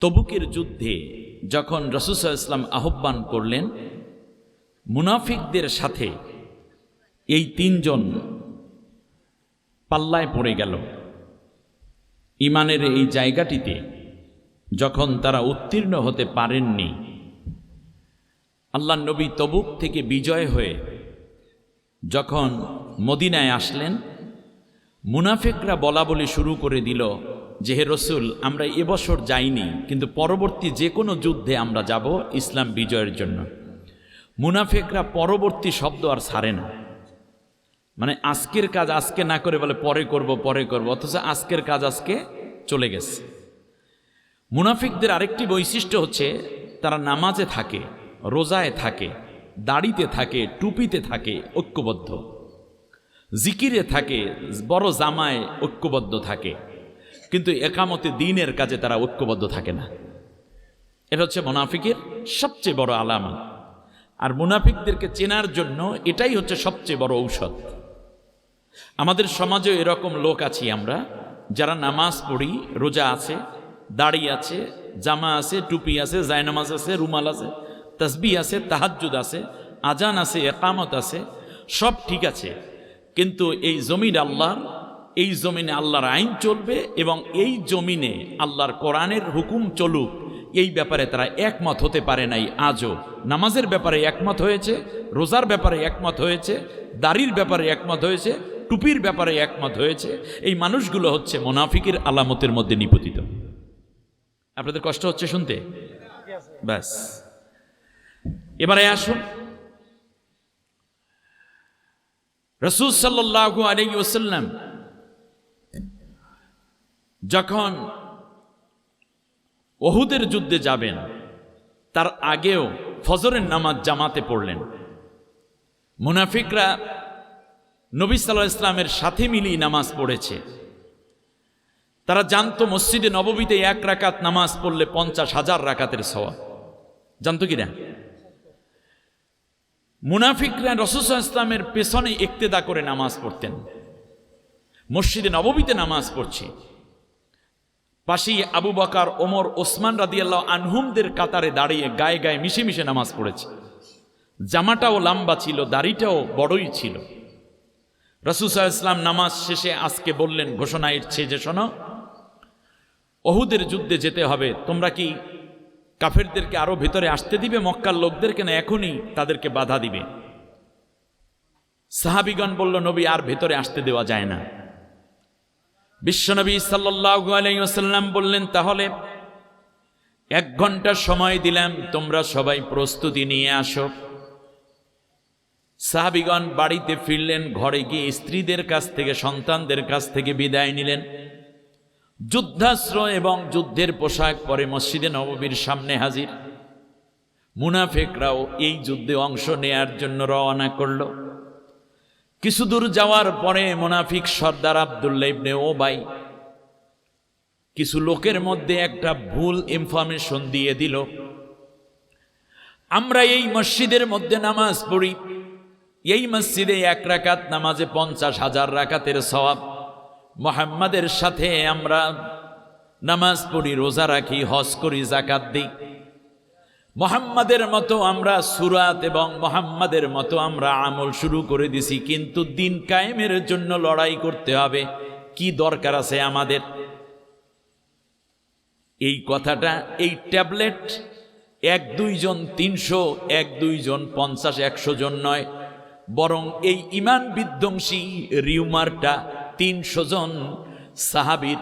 তবুকের যুদ্ধে যখন রাসূল সাল্লাল্লাহু আলাইহি ওয়াসাল্লাম আহ্বান করলেন, মুনাফিকদের সাথে এই তিনজন পাল্লায় পড়ে গেল। ইমানের এই জায়গাটিতে যখন তারা উত্তীর্ণ হতে পারেননি, আল্লাহর নবী তবুক থেকে বিজয় হয়ে যখন মদিনায় আসলেন, মুনাফিকরা বলা বলি শুরু করে দিল যে, হে রসুল, আমরা এবছর যাইনি, কিন্তু পরবর্তী যে কোনো যুদ্ধে আমরা যাব ইসলাম বিজয়ের জন্য। মুনাফিকরা পরবর্তী শব্দ আর ছাড়ে না, মানে আজকের কাজ আজকে না করে বলে পরে করব পরে করব, অথচ আজকের কাজ আজকে চলে গেছে। মুনাফিকদের আরেকটি বৈশিষ্ট্য হচ্ছে তারা নামাজে থাকে, রোজায় থাকে, দাড়িতে থাকে, টুপিতে থাকে, ঐক্যবদ্ধ, জিকিরে থাকে, বড় জামায় ঐক্যবদ্ধ থাকে, কিন্তু একামতে দ্বীনের কাজে তারা ঐক্যবদ্ধ থাকে না। এটা হচ্ছে মুনাফিকের সবচেয়ে বড় আলামত। আর মুনাফিকদেরকে চেনার জন্য এটাই হচ্ছে সবচেয়ে বড় ঔষধ। আমাদের সমাজে এরকম লোক আছি আমরা, যারা নামাজ পড়ি, রোজা আছে, দাড়ি আছে, জামা আছে, টুপি আছে, জায়নামাজ আছে, রুমাল আছে, তাসবিহ আছে, তাহাজ্জুদ আছে, আজান আছে, একামত আছে, সব ঠিক আছে, কিন্তু এই জমিন আল্লাহর, এই জমিনে আল্লাহর আইন চলবে এবং এই জমিনে আল্লাহর কোরআনের হুকুম চলুক, এই ব্যাপারে তারা একমত হতে পারে নাই আজও। নামাজের ব্যাপারে একমত হয়েছে, রোজার ব্যাপারে একমত হয়েছে, দাড়ির ব্যাপারে একমত হয়েছে, টুপির ব্যাপারে একমত হয়েছে। এই মানুষগুলো হচ্ছে মুনাফিকের আলামতের মধ্যে নিপতিত। আপনাদের কষ্ট হচ্ছে শুনতে? ব্যাস, এবারে আসুন, রাসূল সাল্লাল্লাহু আলাইহি ওয়াসাল্লাম যখন উহুদের যুদ্ধে যাবেন, তার আগেও ফজরের নামাজ জামাতে পড়লেন। মুনাফিকরা নবী সাল্লাল্লাহু আলাইহি ওয়াসাল্লামের সাথে মিলিয়ে নামাজ পড়েছে। তারা জানতো মসজিদে নববীতে এক রাকাত নামাজ পড়লে 50,000 রাকাতের সওয়াব। জানতো কিনা? মুনাফিকরা রাসূল সাল্লাল্লাহু আলাইহি ওয়াসাল্লামের পেছনে ইক্তেদা করে নামাজ পড়তেন। মসজিদে নববীতে নামাজ পড়ছে, পাশেই আবু বকর, ওমর, ওসমান রাদিয়াল্লাহু আনহুমদের কাতারে দাঁড়িয়ে গায়ে গায়ে মিশে মিশে নামাজ পড়েছে। জামাটাও লম্বা ছিল, দাড়িটাও বড়ই ছিল। রাসূল সাল্লাল্লাহু আলাইহি ওয়াসাল্লাম নামাজ শেষে আজকে বললেন, ঘোষণা এসেছে যে, শোনো, উহুদের যুদ্ধে যেতে হবে, তোমরা কি কাফেরদেরকে আরো ভেতরে আসতে দিবে, মক্কার লোকদেরকে, না এখনই তাদেরকে বাধা দিবে? সাহাবীগণ বলল, নবী, আর ভেতরে আসতে দেওয়া যায় না। বিশ্বনবী সাল্লাল্লাহু আলাইহি ওয়াসাল্লাম বললেন, তাহলে 1 ঘন্টা সময় দিলাম, তোমরা সবাই প্রস্তুতি নিয়ে আসো। সাহাবীগণ বাড়িতে ফিরলেন, ঘরে গিয়ে স্ত্রীদের কাছ থেকে, সন্তানদের কাছ থেকে বিদায় নিলেন। যুদ্ধাস্ত্র এবং যুদ্ধের পোশাক পরে মসজিদে নববীর সামনে হাজির। মুনাফিকরাও এই যুদ্ধে অংশ নেয়ার জন্য রওনা করল। কিছু দূর যাওয়ার পরে মুনাফিক সর্দার আব্দুল্লাহ ইবনে উবাই কিছু লোকের মধ্যে একটা ভুল ইনফরমেশন দিয়ে দিল, আমরা এই মসজিদের মধ্যে নামাজ পড়ি, এই মসজিদে 1 রাকাত নামাজে 50,000 রাকাতের সওয়াব। মুহাম্মাদের সাথে আমরা নামাজ পড়ি, রোজা রাখি, হজ করি, যাকাত দিই। মুহাম্মাদের মতো আমরা সুরাত এবং মুহাম্মাদের মতো আমরা আমল শুরু করে দিছি, কিন্তু দিন কায়েমের জন্য লড়াই করতে হবে, কি দরকার আছে আমাদের? এই কথাটা, এই ট্যাবলেট 1-2 জন 300, 1-2 জন 50-100 জন নয়, বরং এই ইমান বিধ্বংসী রিউমারটা 300 জন সাহাবীর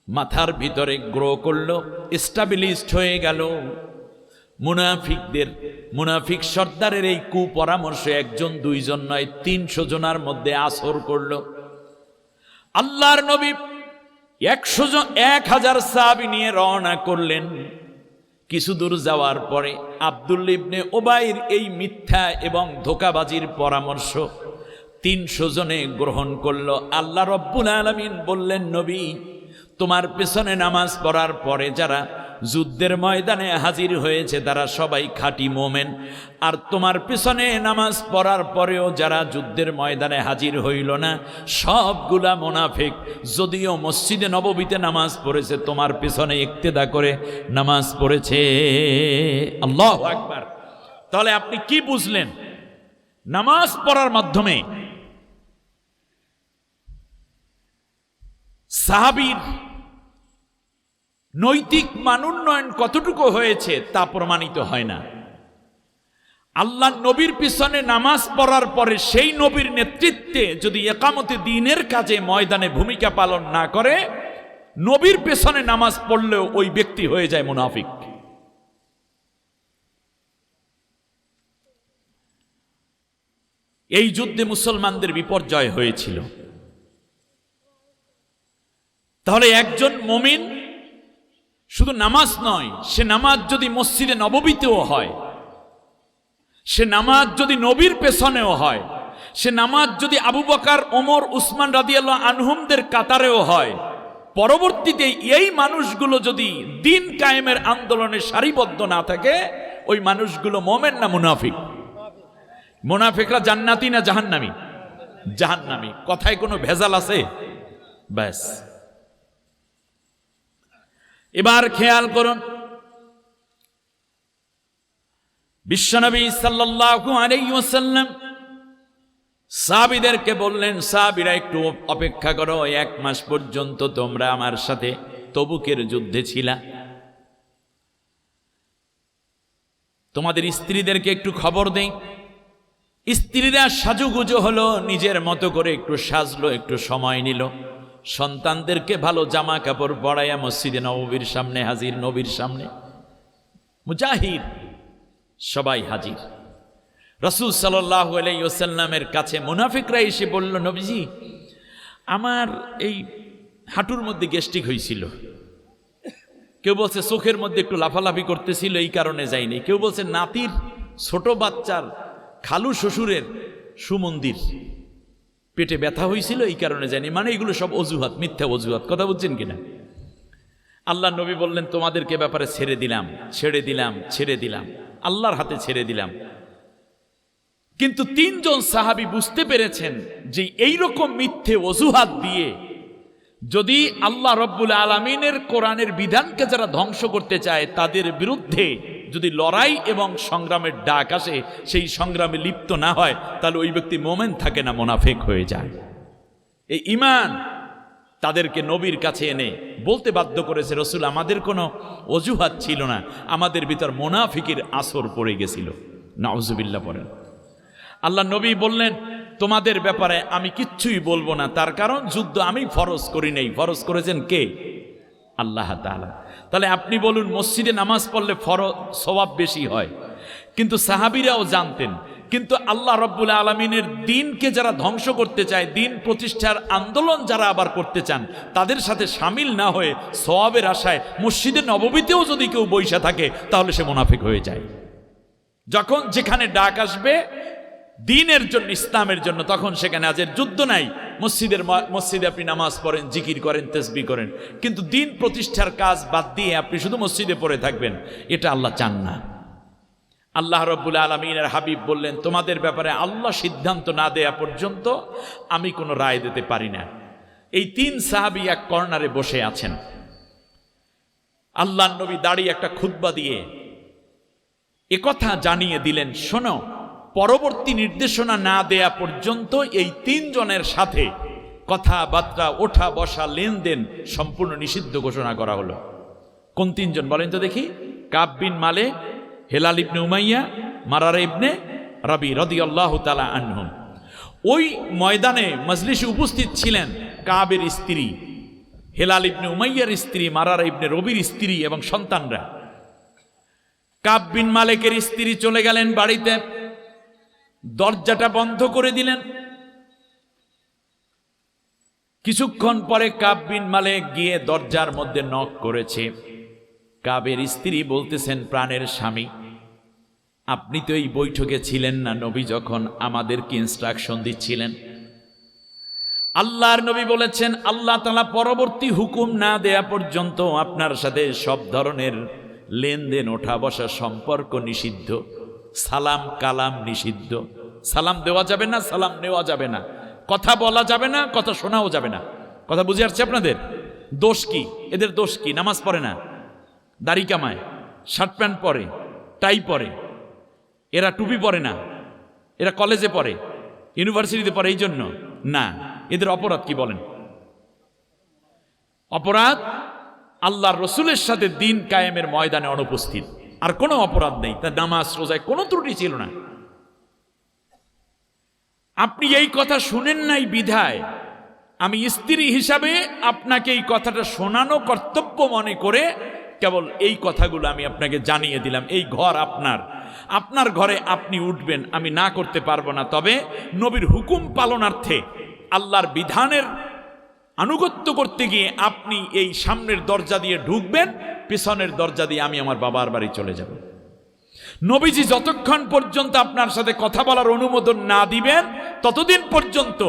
মাথার ভিতরে গ্রো করলো, এস্টাবলিশড হয়ে গেল। মুনাফিক সর্দারের এই কুপরামর্শ 1 জন 2 জন নয়, 300 জনের মধ্যে আসর করল। আল্লাহর নবী 1000 সাহাবী নিয়ে রওনা করলেন। কিছু দূর যাওয়ার পরে আব্দুল্লাহ ইবনে উবাইর এই মিথ্যা এবং ধোঁকাবাজির পরামর্শ 300 জনে গ্রহণ করল। আল্লাহ রব্বুল আলামিন বললেন, নবী, তোমার পেছনে নামাজ পড়ার পরে যারা যুদ্ধের ময়দানে হাজির হয়েছে তারা সবাই খাঁটি মোমেন, আর তোমার পিছনে নামাজ পড়ার পরেও যারা যুদ্ধের ময়দানে হাজির হইল না সবগুলা মুনাফিক। যদিও মসজিদে নববীতে নামাজ পড়েছে, তোমার পিছনে ইক্তেদা করে নামাজ পড়েছে। আল্লাহু আকবার। তাহলে আপনি কি বুঝলেন? নামাজ পড়ার মাধ্যমে সাহাবীর নৈতিক মানোন্নয়ন কতটুকু হয়েছে তা প্রমাণিত হয় না। আল্লাহ নবীর পিছনে নামাজ পড়ার পরে সেই নবীর নেতৃত্বে যদি একামতে দ্বীনের কাজে ময়দানে ভূমিকা পালন না করে, নবীর পেছনে নামাজ পড়লেও ওই ব্যক্তি হয়ে যায় মুনাফিক। এই যুদ্ধে মুসলমানদের বিপর্যয় হয়েছিল। তাহলে একজন মুমিন শুধু নামাজ নয়, সে নামাজ যদি মসজিদে নববীতেও হয়, সে নামাজ যদি নবীর পেছনেও হয়, সে নামাজ যদি আবু বকর, ওমর, উসমান রাদিয়াল্লাহু আনহুমদের কাতারেও হয়, পরবর্তীতে এই মানুষগুলো যদি দিন কায়েমের আন্দোলনে সারিবদ্ধ না থাকে, ওই মানুষগুলো মুমিন না মুনাফিক? মুনাফিকরা জান্নাতি না জাহান্নামী? জাহান্নামী। কথায় কোনো ভেজাল আছে? ব্যাস। এবার খেয়াল করুন, বিশ্বনবী সাল্লাল্লাহু আলাইহি ওয়াসাল্লাম সাহাবীদেরকে বললেন, সাহাবীরা একটু অপেক্ষা করো, 1 মাস পর্যন্ত তোমরা আমার সাথে তবুকের যুদ্ধে ছিলা, তোমাদের স্ত্রীদেরকে একটু খবর দেই। স্ত্রীরা সাজুগুজু হলো, নিজের মতো করে একটু সাজলো, একটু সময় নিল, সন্তানদেরকে ভালো জামা কাপড় পরাইয়া মসজিদে নববীর সামনে হাজির, নবীর সামনে মুজাহিদ সবাই হাজির। রাসূল সাল্লাল্লাহু আলাইহি ওয়াসাল্লামের কাছে মুনাফিকরা এসে বলল, নবীজি আমার এই হাঁটুর মধ্যে গ্যাস্ট্রিক হয়েছিল, কেউ বলছে চোখের মধ্যে একটু লাফালাফি করতেছিল এই কারণে যায়নি, কেউ বলছে নাতির ছোট বাচ্চার খালু শ্বশুরের সুমন্দির পেটে ব্যথা হয়েছিল এই কারণে যায়নি। মানে এগুলো সব অজুহাত, মিথ্যা অজুহাত। কথা বুঝছেন কিনা? আল্লাহ নবী বললেন, তোমাদেরকে ব্যাপারে ছেড়ে দিলাম, ছেড়ে দিলাম, ছেড়ে দিলাম, আল্লাহর হাতে ছেড়ে দিলাম। কিন্তু 3 জন সাহাবী বুঝতে পেরেছেন যে এইরকম মিথ্যে অজুহাত দিয়ে যদি আল্লাহ রব্বুল আলামিনের কোরআনের বিধানকে যারা ধ্বংস করতে চায় তাদের বিরুদ্ধে যদি লড়াই এবং সংগ্রামের ডাক আসে, সেই সংগ্রামে লিপ্ত না হয়, তাহলে ওই ব্যক্তি মুমিন থাকে না, মুনাফিক হয়ে যায়। এই ঈমান তাদেরকে নবীর কাছে এনে বলতে বাধ্য করেছে, রাসূল আমাদের কোনো অজুহাত ছিল না, আমাদের ভিতর মুনাফিকের আসর পড়ে গেছিল। নাউজুবিল্লাহ পড়েন। আল্লাহ নবী বললেন, তোমাদের ব্যাপারে আমি কিচ্ছুই বলবো না, তার কারণ যুদ্ধ আমি ফরজ করি নাই, ফরজ করেছেন কে? আল্লাহ তাআলা। তাহলে আপনি বলুন, মসজিদে নামাজ পড়লে সওয়াব বেশি হয়, কিন্তু সাহাবীরাও জানতেন। কিন্তু আল্লাহ রব্বুল আলামিনের দ্বীনকে যারা ধ্বংস করতে চায়, দ্বীন প্রতিষ্ঠার আন্দোলন যারা আবার করতে চান, তাদের সাথে শামিল না হয়ে সওয়াবের আশায় মসজিদে নববীতেও যদি কেউ বইসা থাকে, তাহলে সে মুনাফিক হয়ে যায়। যখন যেখানে ডাক আসবে দ্বীনের জন্য, ইসলামের জন্য, তখন সেখানে আজের যুদ্ধ নাই। মসজিদে আপনি নামাজ পড়েন, জিকির করেন, তাসবিহ করেন, কিন্তু দ্বীন প্রতিষ্ঠার কাজ বাদ দিয়ে আপনি শুধু মসজিদে পড়ে থাকবেন, এটা আল্লাহ চান না। আল্লাহ রাব্বুল আলামিনের হাবিব বললেন, তোমাদের ব্যাপারে আল্লাহ সিদ্ধান্ত না দেয়া পর্যন্ত আমি কোনো রায় দিতে পারি না। এই 3 সাহাবী এক কর্নারে বসে আছেন। আল্লাহর নবী দাঁড়িয়ে একটা খুতবা দিয়ে একথা জানিয়ে দিলেন, শোনো, পরবর্তী নির্দেশনা না দেয়া পর্যন্ত এই 3 জনের সাথে কথাবার্তা, ওঠা বসা, লেনদেন সম্পূর্ণ নিষিদ্ধ ঘোষণা করা হলো। কোন 3 জন বলেন তো দেখি? কাব বিন মালিক, হেলাল ইবনে উমাইয়া, মারারা ইবনে রাবি রাদিয়াল্লাহু তাআলা আনহুম। ওই ময়দানে মজলিসে উপস্থিত ছিলেন কাবের স্ত্রী, হেলাল ইবনে উমাইয়ার স্ত্রী, মারারা ইবনে রবির স্ত্রী এবং সন্তানরা। কাব বিন মালিকের স্ত্রী চলে গেলেন বাড়িতে, দরজাটা বন্ধ করে দিলেন। কিছুক্ষণ পরে কাব বিন মালিক গিয়ে দরজার মধ্যে নক করেছে। কাবের স্ত্রী বলতেছেন, প্রাণের স্বামী, আপনি তো এই বৈঠকে ছিলেন না নবী যখন আমাদেরকে ইনস্ট্রাকশন দিচ্ছিলেন। আল্লাহর নবী বলেছেন, আল্লাহ তাআলা পরবর্তী হুকুম না দেয়া পর্যন্ত আপনার সাথে সব ধরনের লেনদেন, ওঠা বসা, সম্পর্ক নিষিদ্ধ। সালাম কালাম নিষিদ্ধ। সালাম দেওয়া যাবে না, সালাম নেওয়া যাবে না, কথা বলা যাবে না, কথা শোনাও যাবে না। কথা বুঝে আসছে আপনাদের? দোষ কি এদের? দোষ কি? নামাজ পড়ে না, দাড়ি কামায়, শার্ট প্যান্ট পরে, টাই পরে, এরা টুপি পরে না, এরা কলেজে পড়ে, ইউনিভার্সিটিতে পড়ে, এই জন্য না। এদের অপরাধ কি বলেন? অপরাধ আল্লাহর রসুলের সাথে দিন কায়েমের ময়দানে অনুপস্থিত, আর কোনো অপরাধ নেই। তার নামাজ রোজায় কোনো ত্রুটি ছিল না। আপনি এই কথা শুনেন নাই বিধায় আমি স্ত্রী হিসাবে আপনাকে এই কথাটা শোনানো কর্তব্য মনে করে কেবল এই কথাগুলো আমি আপনাকে জানিয়ে দিলাম। এই ঘর আপনার, আপনার ঘরে আপনি উঠবেন, আমি না করতে পারবো না। তবে নবীর হুকুম পালনার্থে আল্লাহর বিধানের আনুগত্য করতে গিয়ে আপনি এই সামনের দরজা দিয়ে ঢুকবেন, পিছনের দরজা দিয়ে আমি আমার বাবার বাড়ি চলে যাব। নবীজি যতক্ষণ পর্যন্ত আপনার সাথে কথা বলার অনুমোদন না দিবেন ততদিন পর্যন্ত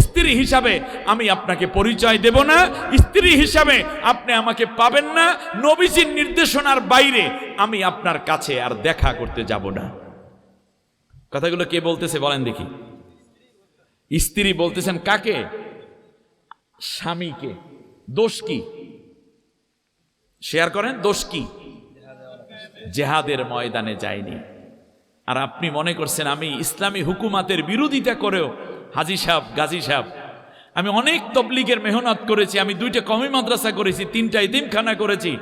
স্ত্রী হিসাবে আমি আপনাকে পরিচয় দেব না, স্ত্রী হিসাবে আপনি আমাকে পাবেন না। নবীজির নির্দেশনার বাইরে আমি আপনার কাছে আর দেখা করতে যাব না। কথাগুলো কে বলতেছে বলেন দেখি? স্ত্রী বলতেছেন। কাকে? স্বামীকে। দোষ কি? শেয়ার করেন, দোষ কি? জেহাদের ময়দানে যায়নি। আর আপনি মনে করছেন আমি ইসলামী হুকুমাতের বিরোধিতা করেও, হাজী সাহেব, গাজী সাহেব, আমি অনেক তবলিগের মেহনত করেছি, আমি 2টা কওমি মাদ্রাসা করেছি, 3টা ইতিমখানা করেছি,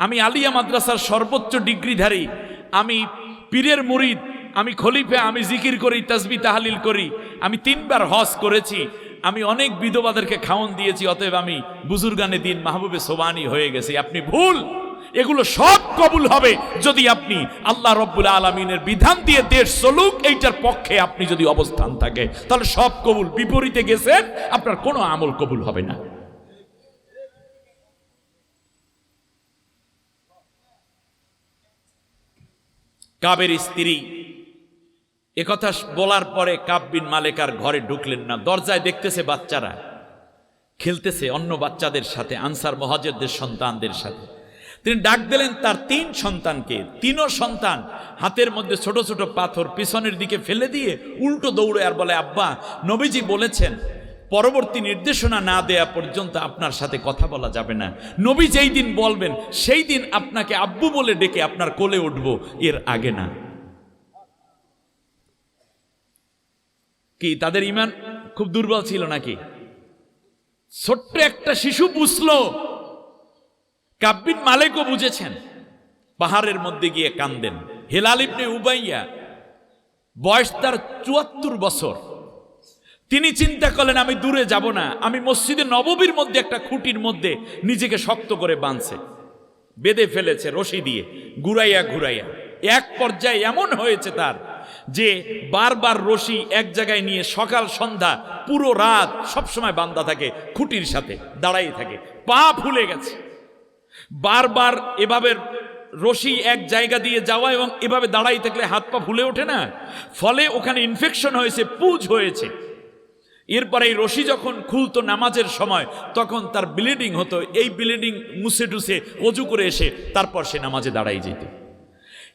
আমি আলিয়া মাদ্রাসার সর্বোচ্চ ডিগ্রিধারী, আমি পীরের মুরিদ, আমি খলিফা, আমি জিকির করি, তাসবিহ তাহলিল করি, আমি 3বার হজ করেছি, আমি অনেক বিধবাদেরকে খাওয়ান দিয়েছি, অতএব আমি বুজুর্গানে দিন মাহবুবে সোবানি হয়ে গেছি। আপনি ভুল। এগুলো সব কবুল হবে যদি আপনি আল্লাহ রব্বুল আলামিনের বিধান দিয়ে দেশ চলুক এইটার পক্ষে আপনি যদি অবস্থান থাকে, তাহলে সব কবুল। বিপরীতে গেছেন, আপনার কোনো আমল কবুল হবে না। কাবের স্ত্রী একথা বলার পরে কাব বিন মালিক আর ঘরে ঢুকলেন না। দরজায় দেখতেছে বাচ্চারা খেলতেছে অন্য বাচ্চাদের সাথে, আনসার মুহাজিরদের সন্তানদের সাথে। তিনি ডাক দিলেন তার 3 সন্তানকে। 3ও সন্তান হাতের মধ্যে ছোট ছোট পাথর পিছনের দিকে ফেলে দিয়ে উল্টো দৌড়ে আর বলে, আব্বা, নবীজি বলেছেন পরবর্তী নির্দেশনা না দেয়া পর্যন্ত আপনার সাথে কথা বলা যাবে না। নবী যেই দিন বলবেন সেই দিন আপনাকে আব্বু বলে ডেকে আপনার কোলে উঠব, এর আগে না। কি তাদের ঈমান খুব দুর্বল ছিল নাকি? ছোট্ট একটা শিশু বুঝলো, কাব বিন মালিকও বুঝেছেন। পাহাড়ের মধ্যে গিয়ে কান্দেন। হেলাল ইবনে উবাইয়া, বয়স তার ৭৪ বছর। তিনি চিন্তা করলেন আমি দূরে যাব না, আমি মসজিদে নববীর মধ্যে একটা খুঁটির মধ্যে নিজেকে শক্ত করে বাঁধছে, বেঁধে ফেলেছে রশি দিয়ে, ঘুরাইয়া ঘুরাইয়া। এক পর্যায়ে এমন হয়েছে তার যে বারবার রশি এক জায়গায় নিয়ে সকাল সন্ধ্যা পুরো রাত সবসময় বাঁধা থাকে, খুঁটির সাথে দাঁড়াই থাকে, পা ফুলে গেছে। বারবার এভাবে রশি এক জায়গা দিয়ে যাওয়া এবং এভাবে দাঁড়াই থাকলে হাত পা ফুলে ওঠে না, ফলে ওখানে ইনফেকশন হয়েছে, পুজ হয়েছে। এরপরে এই রশি যখন খুলতো নামাজের সময় তখন তার ব্লিডিং হতো। এই ব্লিডিং মুছে টুছে অজু করে এসে তারপর সে নামাজে দাঁড়াই যেত।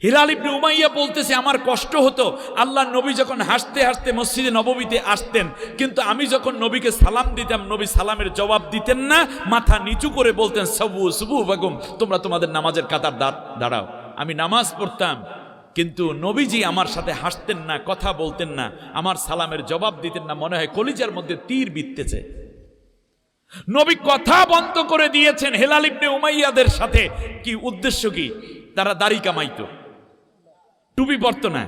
হিলাল ইবনে উমাইয়া বলতেছে আমার কষ্ট হতো, আল্লাহর নবী যখন হাসতে হাসতে মসজিদে নববীতে আসতেন, কিন্তু আমি যখন নবীকে সালাম দিতাম নবী সালামের জবাব দিতেন না, মাথা নিচু করে বলতেন সাবু সুবু বেগম, তোমরা তোমাদের নামাজের কাতার দাঁড়াও। আমি নামাজ পড়তাম কিন্তু নবীজি আমার সাথে হাসতেন না, কথা বলতেন না, আমার সালামের জবাব দিতেন না। মনে হয় কলিজার মধ্যে তীর বিঁধতেছে। নবী কথা বন্ধ করে দিয়েছেন হিলাল ইবনে উমাইয়াদের সাথে। কি উদ্দেশ্য? কি তারা দাড়ি কামাইতো, টুপি পরতো না,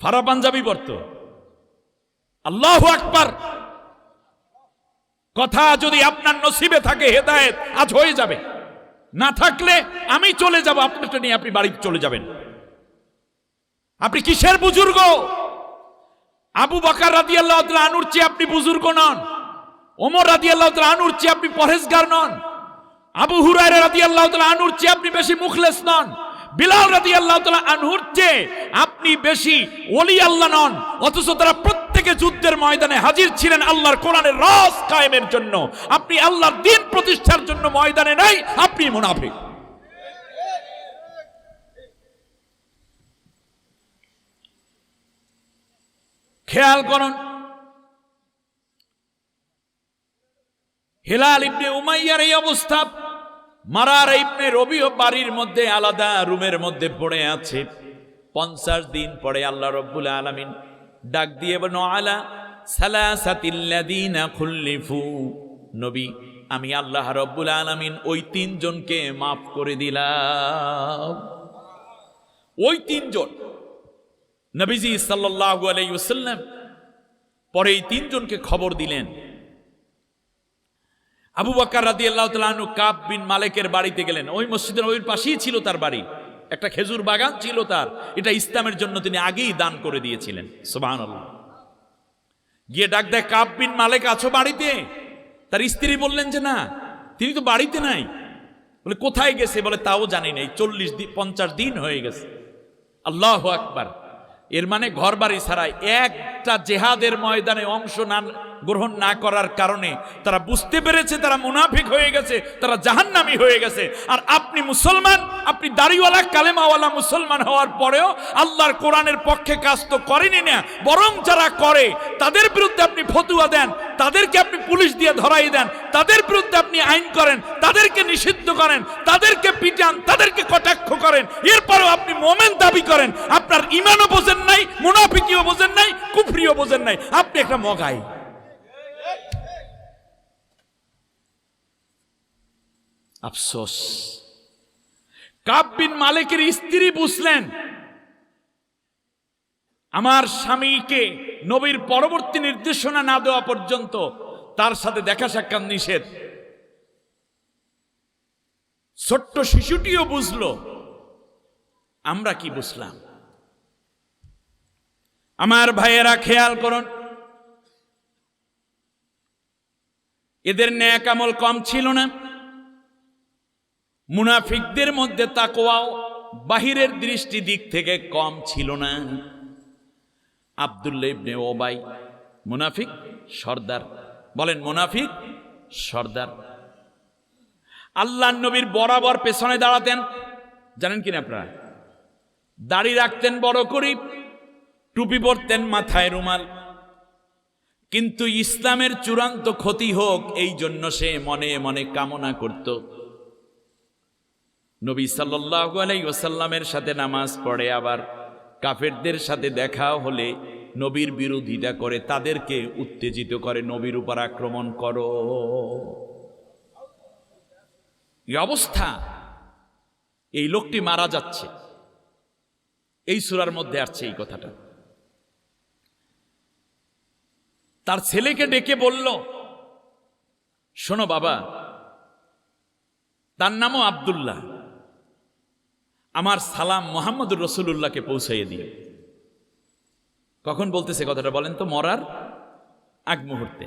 ফারা পাঞ্জাবি পরতো। আল্লাহু আকবার। কথা যদি আপনার নসিবে থাকে হেদায়েত আজ হয়ে যাবে, না থাকলে আমি চলে যাব, আপনারটা নিয়ে আপনি বাড়ি চলে যাবেন। আপনি কিসের বুজুর্গ? আবু বকর রাদিয়াল্লাহু তাআলা আনহুর চেয়ে আপনি বুজুর্গ নন, ওমর রাদিয়াল্লাহু তাআলা আনহুর চেয়ে আপনি পরহেজগার নন, আবু হুরায়রা রাদিয়াল্লাহু তাআলা আনহুর চেয়ে আপনি বেশি মুখলেস নন, বিলাল রাদিয়াল্লাহু তাআলা আনহুর চেয়ে আপনি বেশি ওলি আল্লাহ নন। অথচ তারা প্রত্যেকে থেকে যুদ্ধের ময়দানে হাজির ছিলেন আল্লাহর কোরআনের রাজ কায়েমের জন্য। আপনি আল্লাহর দ্বীন প্রতিষ্ঠার জন্য ময়দানে নাই, আপনি মুনাফিক। খেয়াল করুন, হিলাল ইবনে উমাইয়ার এই অবস্থা। মারার ইবনে রবিও বাড়ির মধ্যে আলাদা রুমের মধ্যে পড়ে আছে। 50 দিন পরে আল্লাহ রাব্বুল আলামিন ডাক দিয়ে বলেন, আলা সালাসাতিল্লাযিনা খুল্লিফু, নবী আমি আল্লাহ রাব্বুল আলামিন ওই 3 জনকে মাফ করে দিলাম। ওই 3 জন নবীজি সাল্লাল্লাহু আলাইহি ওয়াসাল্লাম পরে এই 3 জনকে খবর দিলেন। আবু বকর রাদিয়াল্লাহু তাআলা আনহু কাব বিন মালিকের বাড়িতে গেলেন। ওই মসজিদের ওই পাশেই ছিল তার বাড়ি, একটা খেজুর বাগান ছিল তার। এটা ইসলামের জন্য তিনি আগেই দান করে দিয়েছিলেন। সুবহানাল্লাহ। গিয়ে ডাক দেয়, কাব বিন মালিক আছো বাড়িতে? তার স্ত্রী বললেন যে না, তিনি তো বাড়িতে নাই। বলে কোথায় গেছে? বলে তাও জানি নাই, 50 দিন হয়ে গেছে। আল্লাহু আকবার। এর মানে ঘর বাড়ি ছাড়াই একটা জেহাদের ময়দানে অংশ গ্রহণ না করার কারণে তারা বুঝতে পেরেছে তারা মুনাফিক হয়ে গেছে, তারা জাহান্নামী হয়ে গেছে। আর আপনি মুসলমান, আপনি দাড়িওয়ালা কালেমাওয়ালা মুসলমান হওয়ার পরেও আল্লাহর কোরআনের পক্ষে কাজ তো করেনি না, বরং যারা করে তাদের বিরুদ্ধে আপনি ফতুয়া দেন, তাদেরকে আপনি পুলিশ দিয়ে ধরাই দেন, তাদের বিরুদ্ধে আপনি আইন করেন, তাদেরকে নিষিদ্ধ করেন, তাদেরকে পিটান, তাদেরকে কটাক্ষ করেন। এরপরেও আপনি মোমেন দাবি করেন। আপনার ঈমানও বোঝেন নাই, মুনাফিকিও বোঝেন নাই, কুফরিও বোঝেন নাই, আপনি একটা মগাই। আফসোস, কাব বিন মালিকের স্ত্রী বুঝলেন আমার স্বামীকে নবীর পরবর্তী নির্দেশনা না দেওয়া পর্যন্ত তার সাথে দেখা সাক্ষাৎ নিষেধ। ছোট্ট শিশুটিও বুঝলো। আমরা কি বুঝলাম? আমার ভাইয়েরা খেয়াল করুন, এদের নেক আমল কম ছিল না। মুনাফিকদের মধ্যে তাকওয়াও বাহিরের দৃষ্টি দিক থেকে কম ছিল না। আব্দুল্লাহ ইবনে ওবাই মুনাফিক সর্দার, বলেন মুনাফিক সর্দার। আল্লাহর নবীর বরাবর পেছনে দাঁড়াতেন, জানেন কিনা আপনারা? দাড়ি রাখতেন বড় করে, টুপি পরতেন, মাথায় রুমাল। কিন্তু ইসলামের চূড়ান্ত ক্ষতি হোক এই জন্য সে মনে মনে কামনা করত। নবী সাল্লাল্লাহু আলাইহি ওয়াসাল্লামের সাথে নামাজ পড়ে, আবার কাফেরদের সাথে দেখা হলে নবীর বিরোধিতা করে, তাদেরকে উত্তেজিত করে, নবীর উপর আক্রমণ করো। এই অবস্থা, এই লোকটি মারা যাচ্ছে। এই সূরার মধ্যে আসছে এই কথাটা। তার ছেলেকে ডেকে বলল, শোনো বাবা, তার নামও আব্দুল্লাহ, আমার সালাম মুহাম্মদুর রাসূলুল্লাহকে পৌঁছাইয়ে দিও। কখন বলতেছে কথাটা বলেন তো? মরার আগ মুহূর্তে।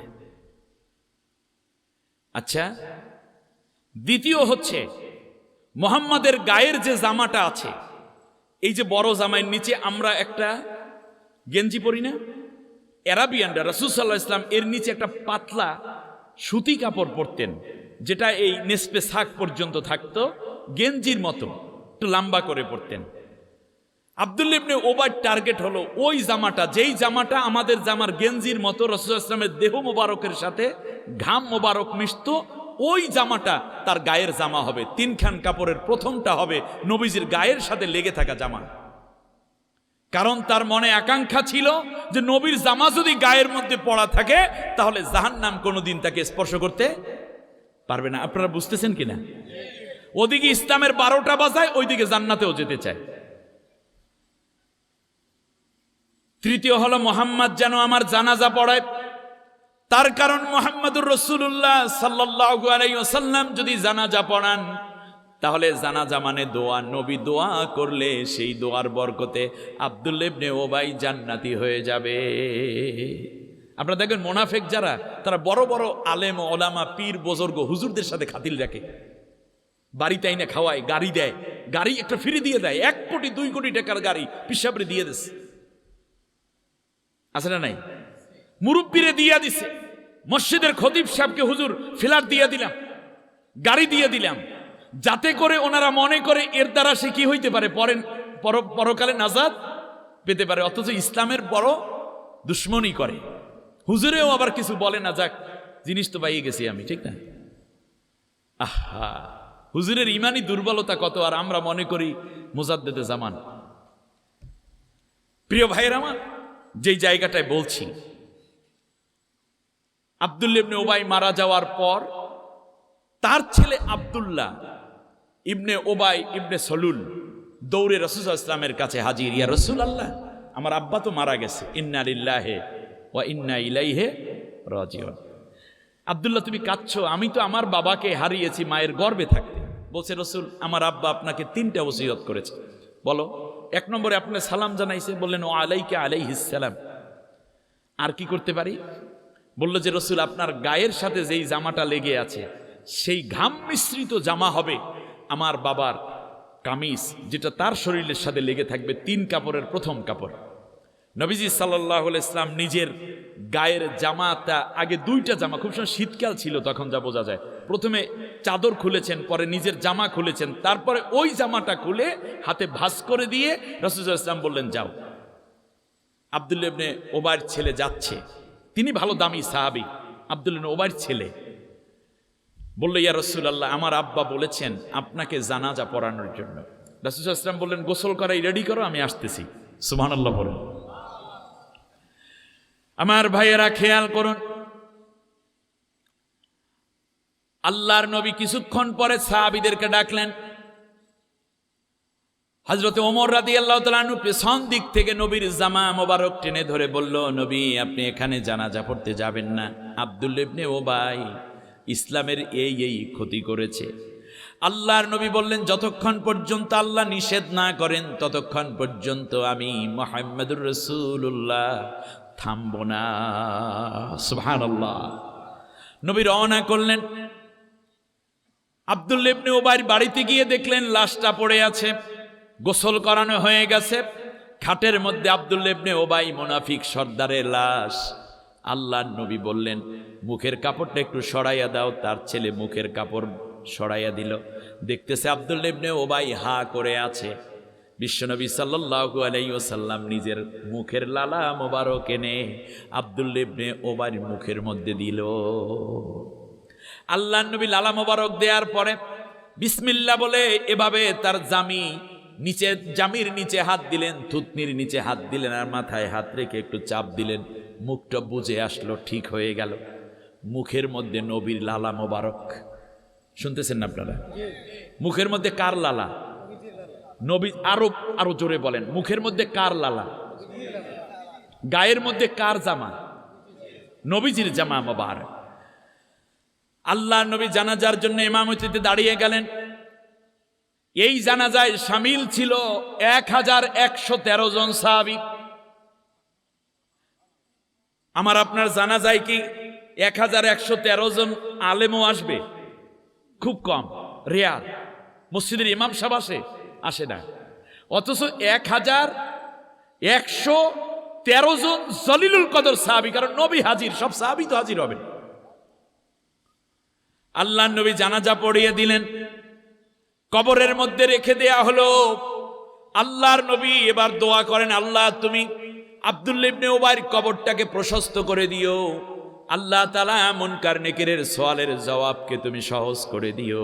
আচ্ছা, দ্বিতীয় হচ্ছে মুহাম্মাদের গায়ের যে জামাটা আছে, এই যে বড় জামাইয়ের নিচে আমরা একটা গেঞ্জি পরি না, আরাবিয়ানরা, রাসূল সাল্লাল্লাহু আলাইহি ওয়াসাল্লাম এর নিচে একটা পাতলা সুতি কাপড় পরতেন, যেটা এই নেসপে সাক পর্যন্ত থাকতো, গেঞ্জির মতো একটু লম্বা করে পরতেন। আব্দুল্লাহ ইবনে ওবাইর টার্গেট হলো ওই জামাটা, যেই জামাটা আমাদের জামার গেঞ্জির মতো রাসূল সাল্লাল্লাহু আলাইহি ওয়াসাল্লামের দেহ মোবারকের সাথে ঘাম মোবারক মিশতো, ওই জামাটা তার গায়ের জামা হবে। 3 খান কাপড়ের প্রথমটা হবে নবীজির গায়ের সাথে লেগে থাকা জামা। কারণ তার মনে আকাঙ্ক্ষা ছিল যে নবীর জামা যদি গায়ের মধ্যে পড়া থাকে তাহলে জাহান্নাম কোনোদিন তাকে স্পর্শ করতে পারবে না। আপনারা বুঝতেছেন কিনা? ওদিকে ইসলামের 12টা বাজায়, ওইদিকে জান্নাতেও যেতে চায়। তৃতীয় হলো মুহাম্মদ যেন আমার জানাজা পড়ায়। তার কারণ মুহাম্মদুর রাসূলুল্লাহ সাল্লাল্লাহু আলাইহি ওয়াসাল্লাম যদি জানাজা পড়ান তাহলে জানাজা মানে দোয়া, নবী দোয়া করলে সেই দোয়ার বরকতে আব্দুল্লাহ ইবনে ওবাই জান্নাতি হয়ে যাবে। আপনারা দেখবেন মুনাফিক যারা, তারা বড় বড় আলেম ওলামা পীর বুজুর্গ হুজুরদের সাথে খাতির রাখে, বাড়িতে আইনা খাওয়ায়, গাড়ি দেয়, গাড়ি একটা ফ্রি দিয়ে দেয়, 1 কোটি 2 কোটি টাকার গাড়ি পিসাবরে দিয়ে দিস, আছে না নাই? মুরব্বীরে দিয়া দিছে, মসজিদের খতিব সাহেবকে হুজুর ফ্ল্যাট দিয়ে দিলাম, গাড়ি দিয়ে দিলাম, যাতে করে ওনারা মনে করে এর দ্বারা সে কি হইতে পারে, পরকালে নাজাত পেতে পারে। অথচ ইসলামের বড় দুশ্মনী করে। হুজুরেও আবার কিছু বলে না, যাক জিনিস তো পাইয়ে গেছি আমি, ঠিক না? আহা, হুজুরের ইমানি দুর্বলতা কত, আর আমরা মনে করি মুজাদ্দেদে জামান। প্রিয় ভাইয়ের আমার, যেই জায়গাটায় বলছি, আব্দুল্লাহ ইবনে উবাই মারা যাওয়ার পর তার ছেলে আব্দুল্লাহ ইবনে উবাই ইবনে সলুল দৌড়ে রাসূল সাল্লাল্লাহু আলাইহি ওয়াসাল্লামের কাছে হাজির। ইয়া রাসূলুল্লাহ, আমার আব্বা তো মারা গেছে, ইন্না লিল্লাহি ওয়া ইন্না ইলাইহি রাজিউন। আব্দুল্লাহ, তুমি কাঁদছো? আমি তো আমার বাবাকে হারিয়েছি মায়ের গর্ভে থাকতে। বলছে, রাসূল, আমার আব্বা আপনাকে 3টা ওসিয়ত করেছে। বলো। 1 নম্বরে আপনার সালাম জানাইছে, বললেন ওয়া আলাইকা আলাইহিস সালাম। আর কি করতে পারি? বলল যে, রাসূল, আপনার গায়ের সাথে যেই জামাটা লেগে আছে সেই ঘাম মিশ্রিত জামা হবে আমার বাবার কামিজ, যেটা তার শরীরের সাথে লেগে থাকবে, 3 কাপড়ের প্রথম কাপড়। নবীজি সাল্লাল্লাহু আলাইহি ওয়াসাল্লাম নিজের গায়ের জামাটা, আগে 2টা জামা, খুব সময় শীতকাল ছিল তখন, যা বোঝা যায়, প্রথমে চাদর খুলেছেন, পরে নিজের জামা খুলেছেন, তারপরে ওই জামাটা খুলে হাতে ভাঁজ করে দিয়ে রাসূল সাল্লাল্লাহু আলাইহি ওয়াসাল্লাম বললেন, যাও। আব্দুল্লাহ ইবনে উবাইর ছেলে যাচ্ছে, তিনি ভালো দামি সাহাবী, আব্দুল্লাহ ইবনে উবাইর ছেলে। বলল, ইয়া রাসূলুল্লাহ, আমার আব্বা বলেছেন আপনাকে জানাজা পড়ানোর জন্য। রাসূল সাল্লাল্লাহু আলাইহি ওয়াসাল্লাম বললেন, গোসল করাই রেডি করো, আমি আসতেছি। সুবহানাল্লাহ বলেন। আমার ভাইয়েরা খেয়াল করুন, আল্লাহর নবী কিছুক্ষণ পরে সাহাবীদেরকে ডাকলেন। হযরত ওমর রাদিয়াল্লাহু তাআলা আনহু পেছন দিক থেকে নবীর জামা মোবারক টেনে ধরে বলল, নবী, আপনি এখানে জানাজা পড়তে যাবেন না। আব্দুল্লাহ ইবনে উবাই ইসলামের এই ক্ষতি করেছে। আল্লাহর নবী বললেন, যতক্ষণ পর্যন্ত আল্লাহ নিষেধ না করেন ততক্ষণ পর্যন্ত আমি মুহাম্মদুর রাসূলুল্লাহ থামব না। সুবহানাল্লাহ। নবী রওনা করলেন। আব্দুল্লাহ ইবনে উবাইর বাড়িতে গিয়ে দেখলেন লাশটা পড়ে আছে, গোসল করানো হয়ে গেছে। খাটের মধ্যে আব্দুল্লাহ ইবনে উবাই মুনাফিক সর্দারের লাশ। আল্লাহর নবী বললেন, মুখের কাপড়টা একটু সরাইয়া দাও। তার ছেলে মুখের কাপড় সরাইয়া দিল। দেখতেছে আব্দুল্লাহ ইবনে উবাই হা করে আছে। বিশ্বনবী সাল্লাল্লাহু আলাইহি ওয়াসাল্লাম নিজের মুখের লালা মোবারক এনে আব্দুল্লাহ ইবনে উবাইর মুখের মধ্যে দিল। আল্লাহর নবী লালা মোবারক দেওয়ার পরে বিসমিল্লাহ বলে এভাবে তার জামির নিচে হাত দিলেন, থুতনির নিচে হাত দিলেন, আর মাথায় হাত রেখে একটু চাপ দিলেন। মুখটা বুঝে আসলো, ঠিক হয়ে গেল। মুখের মধ্যে নবীর লালা মোবারক। শুনতেছেন না আপনারা? মুখের মধ্যে কার লালা? নবী। আরো জোরে বলেন, মুখের মধ্যে কার লালা? গায়ের মধ্যে কার জামা? নবীজির জামা মোবারক। আল্লাহর নবী জানাজার জন্য ইমামতিতে দাঁড়িয়ে গেলেন। এই জানাজায় শামিল ছিল 1113 জন সাহাবী। আমার আপনার জানাজায় কি 1113 জন আলেমও আসবে? খুব কম, রেয়ার। মসজিদের ইমাম সাহেব আসে না। অথচ 1113 জন জলিলুল কদর সাহাবী, কারণ নবী হাজির, সব সাহাবী তো হাজির হবেন। আল্লাহর নবী জানাজা পড়িয়ে দিলেন, কবরের মধ্যে রেখে দেয়া হলো। আল্লাহর নবী এবার দোয়া করেন, আল্লাহ তুমি আব্দুল্লাহ ইবনে উবাইর কবরটাকে প্রশস্ত করে দিও। আল্লাহ তাআলা মুনকার নেকিরের সওয়ালের জবাবকে তুমি সহজ করে দিও।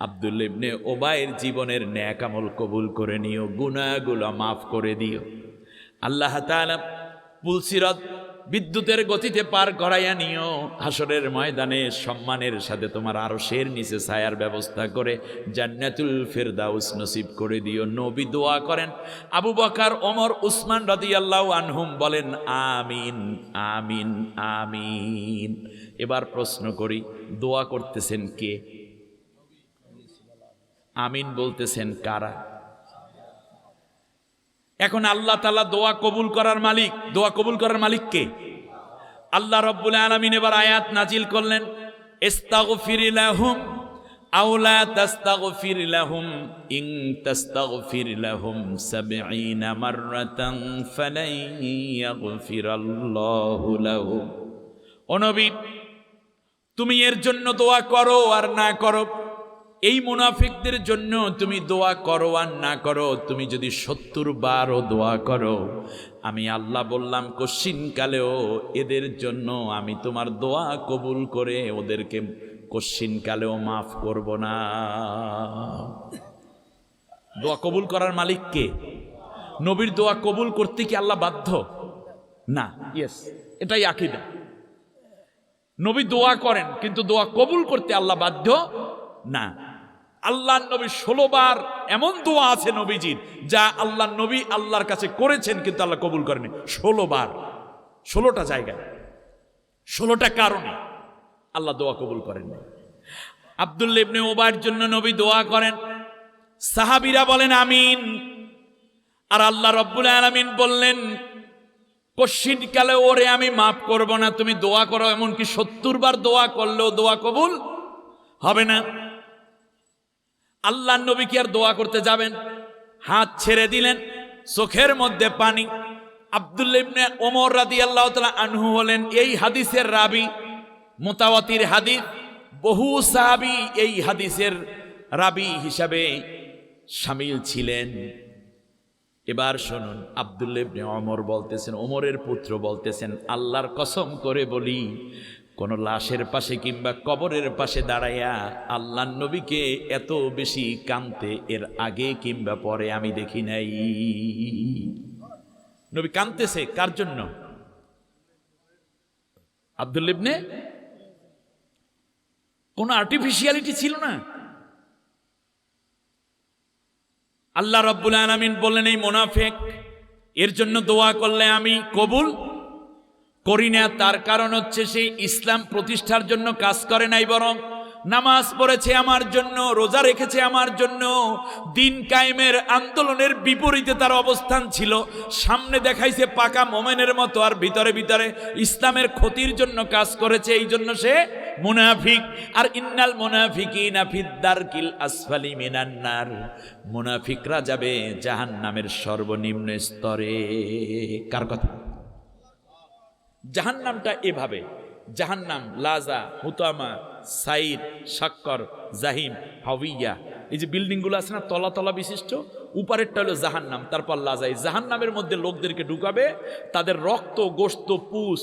আব্দুল্লাহ ইবনে উবাইর জীবনের নেক আমল কবুল করে নিও, গুনাহগুলো মাফ করে দিও। আল্লাহ তাআলা পুলসিরাত বিদ্যুতের গতিতে পার করাইয়া নিও। হাসরের ময়দানে সম্মানের সাথে তোমার আরশের নিচে ছায়ার ব্যবস্থা করে জান্নাতুল ফেরদাউস নসিব করে দিও। নবী দোয়া করেন। আবু বকর, ওমর, উসমান রাদিয়াল্লাহু আনহুম বলেন আমিন আমিন আমিন। এবার প্রশ্ন করি, দোয়া করতেছেন কে? আমিন বলতেছেন কারা? এখন আল্লাহ তাআলা দোয়া কবুল করার মালিক। দোয়া কবুল করার মালিক কে? আল্লাহ রাব্বুল আলামিন এবার আয়াত নাজিল করলেন, ইস্তাগফির লাহুম, আওলা তাস্তাগফির লাহুম ইন তাস্তাগফির লাহুম 70 মাররাতান ফালাই ইয়াগফিরাল্লাহু লাহুম। ও নবী, তুমি এর জন্য দোয়া করো আর না করো, এই মুনাফিকদের জন্য তুমি দোয়া করো আর না করো, তুমি যদি 70 বারও দোয়া করো, আমি আল্লাহ বললাম কশ্চিনকালেও এদের জন্য আমি তোমার দোয়া কবুল করে ওদেরকে কশ্চিনকালেও মাফ করব না। দোয়া কবুল করার মালিক কে? নবীর দোয়া কবুল করতে কি আল্লাহ বাধ্য? না। ইয়েস, এটাই আকীদা। নবী দোয়া করেন, কিন্তু দোয়া কবুল করতে আল্লাহ বাধ্য না। আল্লাহ নবী 16 বার এমন দোয়া আছে নবীজির, যা আল্লাহ নবী আল্লাহর কাছে করেছেন কিন্তু আল্লাহ কবুল করেনি। 16 বার, 16টা জায়গায়, 16টা কারণে আল্লাহ দোয়া কবুল করেননি। আব্দুল্লাহ ইবনে উবাইর জন্য নবী দোয়া করেন, সাহাবীরা বলেন আমিন, আর আল্লাহ রাব্বুল আলামিন বললেন কশ্চিনকালে ওরে আমি মাফ করব না, তুমি দোয়া করো। এমনকি 70 বার দোয়া করলেও দোয়া কবুল হবে না। আল্লাহর নবী কি আর দোয়া করতে যাবেন? হাত ছেড়ে দিলেন, চোখের মধ্যে পানি। আব্দুল্লাহ ইবনে ওমর রাদিয়াল্লাহু তাআলা আনহু হলেন এই হাদিসের রাবী, মুতাওয়াতির হাদিস, বহু সাহাবী এই হাদিসের রাবী হিসাবে শামিল ছিলেন। এবার শুনুন, আব্দুল্লাহ ইবনে ওমর বলতেছেন, ওমরের পুত্র বলতেছেন, আল্লাহর কসম করে বলি, কোন লাশের পাশে কিংবা কবরের পাশে দাঁড়াইয়া আল্লাহর নবীকে এত বেশি কাঁদতে এর আগে কিংবা পরে আমি দেখি নাই। নবী কাঁদতেছে কার জন্য? আব্দুল্লাহ ইবনে, কোন আর্টিফিশিয়ালিটি ছিল না। আল্লাহ রাব্বুল আলামিন বললেন এই মুনাফিক, এর জন্য দোয়া করলে আমি কবুল করি না। তার কারণ হচ্ছে সে ইসলাম প্রতিষ্ঠার জন্য কাজ করে নাই, বরং নামাজ পড়েছে আমার জন্য, রোজা রেখেছে আমার জন্য, দিন কায়েমের আন্দোলনের বিপরীতে তার অবস্থান ছিল। সামনে দেখাইছে পাকা মোমেনের মতো, আর ভিতরে ভিতরে ইসলামের ক্ষতির জন্য কাজ করেছে, এই জন্য সে মুনাফিক। আর ইন্নাল মুনাফিকিনা ফিদ-দারকিল আসফালি মিনান নার, মুনাফিকরা যাবে জাহান্নামের সর্বনিম্ন স্তরে। কার কথা? জাহান্নামটা এভাবে, জাহান্নাম, লাজা, হুতামা, সাইর, শাক্কর, জাহিম, হাওয়িয়া, এই যে বিল্ডিংগুলো আছে না তলা তলা বিশিষ্ট, উপরেরটা হলো জাহান্নাম, তারপর লাজাই। জাহান্নামের মধ্যে লোকদেরকে ঢুকাবে, তাদের রক্ত, গোশত, পুষ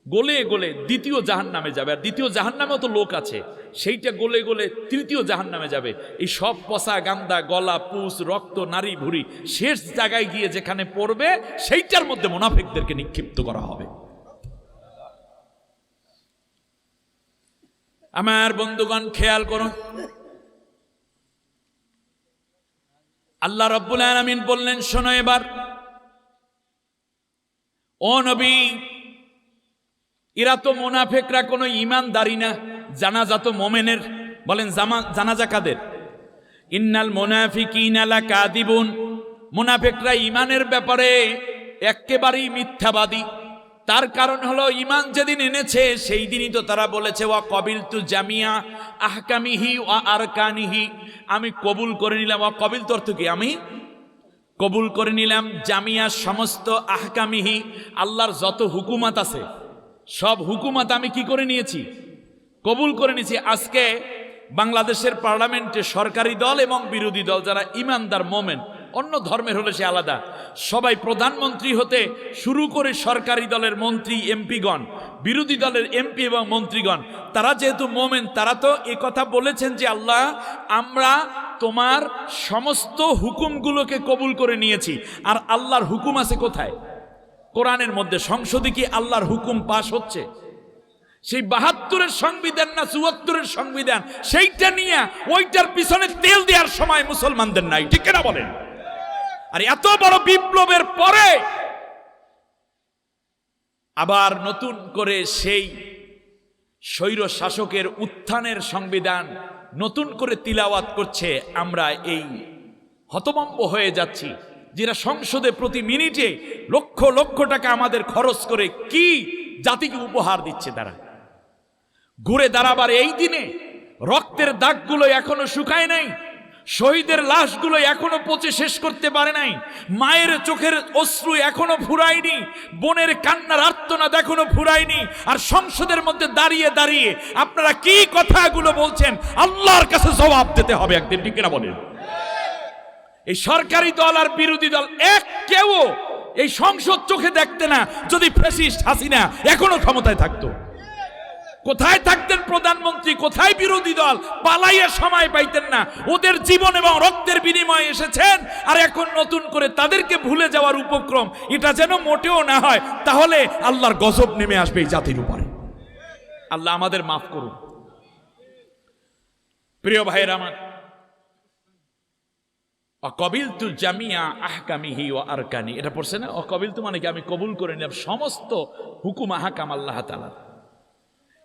গলে গলে দ্বিতীয় জাহান্নামে যাবে। আর দ্বিতীয় জাহান্নামেও তো লোক আছে, সেইটা গলে গলে তৃতীয় জাহান্নামে যাবে। এই সব পচা গান্দা, গলা, পুষ, রক্ত, নারী ভুড়ি শেষ জায়গায় গিয়ে যেখানে পড়বে, সেইটার মধ্যে মুনাফিকদেরকে নিক্ষিপ্ত করা হবে। আমার বন্ধুগণ খেয়াল করুন, আল্লাহ রাব্বুল আলামিন বললেন শোনো এবার, ও নবী, এরা তো মুনাফিকরা কোনো ঈমানদারি না, জানাজা তো মুমিনের। বলেন জানাজা কাদের? ইন্নাল মুনাফিকিনা লাকাযিবুন, মুনাফিকরা ঈমানের ব্যাপারে একেবারেই মিথ্যাবাদী। তার কারণ হলো ঈমান যেদিন এনেছে সেই দিনই তো তারা বলেছে ওয়া কবিলতু জামিয়া আহকামিহি ওয়া আরকানিহি, আমি কবুল করে নিলাম। ওয়া কবিল অর্থ কি? আমি কবুল করে নিলাম জামিয়া, সমস্ত, আহকামিহি, আল্লাহর যত হুকুমাত আছে সব হুকুমাত আমি কি করে নিয়েছি? কবুল করে নিয়েছি। আজকে বাংলাদেশের পার্লামেন্টে সরকারি দল এবং বিরোধী দল যারা ঈমানদার মোমেন, অন্য ধর্মের হলে সে আলাদা, সবাই প্রধানমন্ত্রী হতে শুরু করে সরকারি দলের মন্ত্রী এমপিগণ, বিরোধী দলের এমপি এবং মন্ত্রীগণ, তারা যেহেতু মোমেন, তারা তো কথা বলেছেন যে আল্লাহ, আমরা তোমার সমস্ত হুকুমগুলোকে কবুল করে নিয়েছি। আর আল্লাহর হুকুম আছে কোথায়? কোরআনের মধ্যে। সংসদে কি আল্লাহর হুকুম পাশ হচ্ছে? সেই 72-এর সংবিধান না 74-এর সংবিধান, সেইটা নিয়ে ওইটার পিছনে তেল দেওয়ার সময় মুসলমানদের নাই, ঠিক না বলেন? আর এত বড় বিপ্লবের পরে আবার নতুন করে সেই স্বৈর শাসকের উত্থানের সংবিধান নতুন করে তিলাওয়াত করছে। আমরা এই হতভম্ব হয়ে যাচ্ছি, যারা সংসদে প্রতি মিনিটে লক্ষ লক্ষ টাকা আমাদের খরচ করে কি জাতিকে উপহার দিচ্ছে। তারা ঘুরে দাঁড়াবার এই দিনে রক্তের দাগগুলো এখনো শুকায় নাই, শহীদের লাশগুলো এখনো পচে শেষ করতে পারে নাই, মায়ের চোখের অশ্রু এখনো ফুরায়নি, বোনের কান্নার আর্তনাদ এখনো ফুরায়নি। আর সংসদের মধ্যে দাঁড়িয়ে দাঁড়িয়ে আপনারা কি কথাগুলো বলছেন, আল্লাহর কাছে জবাব দিতে হবে একদিন, ঠিক কিনা বলেন? এই সরকারি দল আর বিরোধী দল এক কেউ এই সংসদ চোখে দেখতে না। যদি ফ্যাসিস্ট হাসিনা এখনো ক্ষমতায় থাকতো, কোথায় থাকতেন প্রধানমন্ত্রী, কোথায় বিরোধী দল? পালাইয়া সময় পাইতেন না। ওদের জীবন এবং রক্তের বিনিময়ে এসেছেন, আর এখন নতুন করে তাদেরকে ভুলে যাওয়ার উপক্রম, এটা যেন মোটেও না হয়। তাহলে আল্লাহর গজব নেমে আসবে এই জাতির উপরে। আল্লাহ আমাদের মাফ করুন। প্রিয় ভাইয়েরা আমার, অকবিলতু জামিয়া আহকামিহি ওয়া আরকানি, এটা পড়ছে না? অকবিলতু মানে কি? আমি কবুল করে নিলাম সমস্ত হুকুম আহকাম আল্লাহ তাআলা।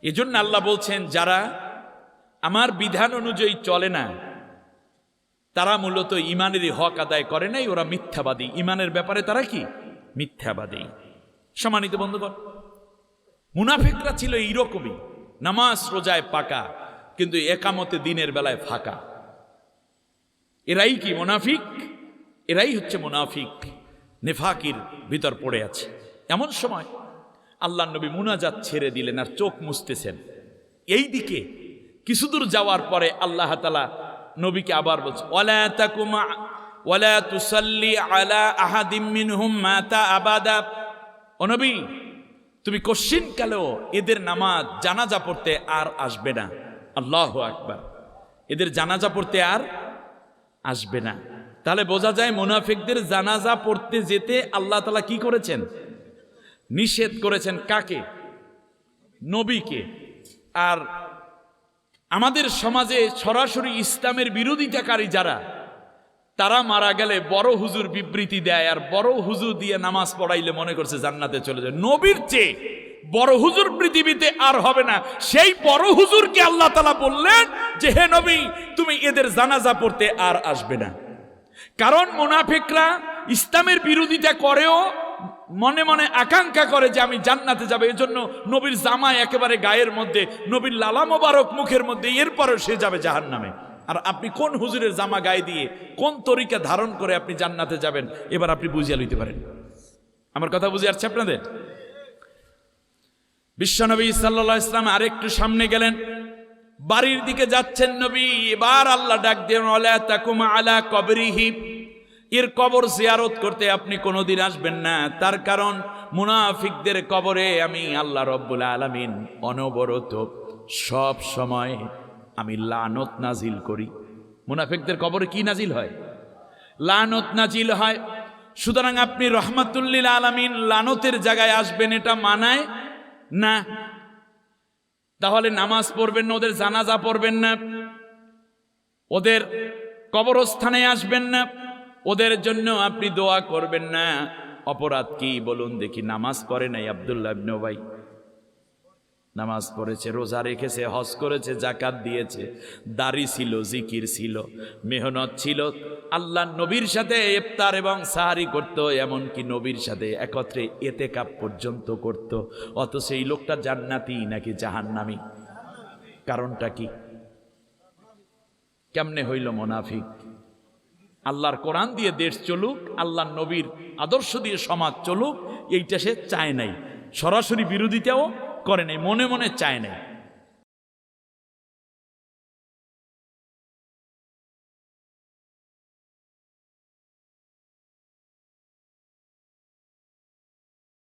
এজন্য আল্লাহ বলছেন, যারা আমার বিধান অনুযায়ী চলে না তারা মূলত ইমানেরই হক আদায় করে নাই, ওরা মিথ্যাবাদী। ইমানের ব্যাপারে তারা কি? মিথ্যাবাদী। সম্মানিত বন্ধুগণ, মুনাফিকরা ছিল এইরকমই, নামাজ রোজায় পাকা, কিন্তু একামতে দিনের বেলায় ফাঁকা। এরাই কি মুনাফিক? এরাই হচ্ছে মুনাফিক, নেফাকির ভিতর পড়ে আছে। এমন সময় আল্লাহ নবী মুনাজাত ছেড়ে দিলেন আর চোখ মুছতেছেন। এই দিকে কিছু দূর যাওয়ার পরে আল্লাহ তাআলা নবীকে আবার বলছে, ওয়ালা তাকুমা ওয়ালা তুসাল্লি আলা আহাদিম মিনহুম মাতা আবাদা। ও নবী, তুমি কশিন কালেও এদের নামাজ জানাজা পড়তে আর আসবে না। আল্লাহু আকবার। এদের জানাজা পড়তে আর আসবে না। তাহলে বোঝা যায় মুনাফিকদের জানাজা পড়তে যেতে আল্লাহ তাআলা কি করেছেন? নিষেধ করেছেন। কাকে? নবীকে। আর আমাদের সমাজে সরাসরি ইসলামের বিরোধিতাকারী যারা, তারা মারা গেলে বড় হুজুর বিবৃতি দেয়, আর বড় হুজুর দিয়ে নামাজ পড়াইলে মনে করছে জান্নাতে চলে যায়। নবীর চেয়ে বড় হুজুর পৃথিবীতে আর হবে না। সেই বড় হুজুরকে আল্লাহ তাআলা বললেন যে, হে নবী, তুমি এদের জানাজা পড়তে আর আসবে না। কারণ মুনাফিকরা ইসলামের বিরোধিতা করেও মনে মনে আকাঙ্ক্ষা করে যে আমি জান্নাতে যাবে। এজন্য নবীর জামা একেবারে গায়ের মধ্যে, নবীর লালা মোবারক মুখের মধ্যে, এরপরও সে যাবে জাহান্নামে। আর আপনি কোন হুজুরের জামা গায়ে দিয়ে কোন তরিকা ধারণ করে আপনি জান্নাতে যাবেন, এবার আপনি বুঝিয়ে লইতে পারেন। আমার কথা বুঝে আসছে আপনাদের? বিশ্বনবী সাল্লাল্লাহু আলাইহি ওয়াসাল্লাম আরেকটু সামনে গেলেন, বাড়ির দিকে যাচ্ছেন নবী। এবার আল্লাহ ডাক দিলেন, ওয়ালা তাকুম আলা কবরিহি, এর কবর জিয়ারত করতে আপনি কোনোদিন আসবেন না। তার কারণ মুনাফিকদের কবরে আমি আল্লাহ রব্বুল আলামিন অনবরত সব সময় আমি লানত নাজিল করি। মুনাফিকদের কবরে কি নাজিল হয়? লানত নাজিল হয়। সুতরাং আপনি রহমাতুল লিল আলামিন লানতের জায়গায় আসবেন, এটা মানায় না। তাহলে নামাজ পড়বেন না, ওদের জানাজা পড়বেন না, ওদের কবরস্থানে আসবেন না, ওদের জন্য আপনি দোয়া করবেন না। অপরাধ কি বলুন দেখি? নামাজ পড়ে নাই আব্দুল্লাহ ইবনে উবাই, নামাজ পড়েছে, রোজা রেখেছে, হজ করেছে, জাকাত দিয়েছে, দাড়ি ছিল, জিকির ছিল, মেহনত ছিল, আল্লাহ নবীর সাথে ইফতার এবং সাহারি করত, এমনকি নবীর সাথে একত্রে ইতিকাফ পর্যন্ত করত। অথচ এই লোকটা জান্নাতি নাকি জাহান্নামী? কারণটা কি? কেমনে হইল মুনাফিক? আল্লাহর কোরআন দিয়ে দেশ চলুক, আল্লাহর নবীর আদর্শ দিয়ে সমাজ চলুক, এইটা সে চায় নাই। সরাসরি বিরোধিতাও করে নাই, মনে মনে চায় নাই।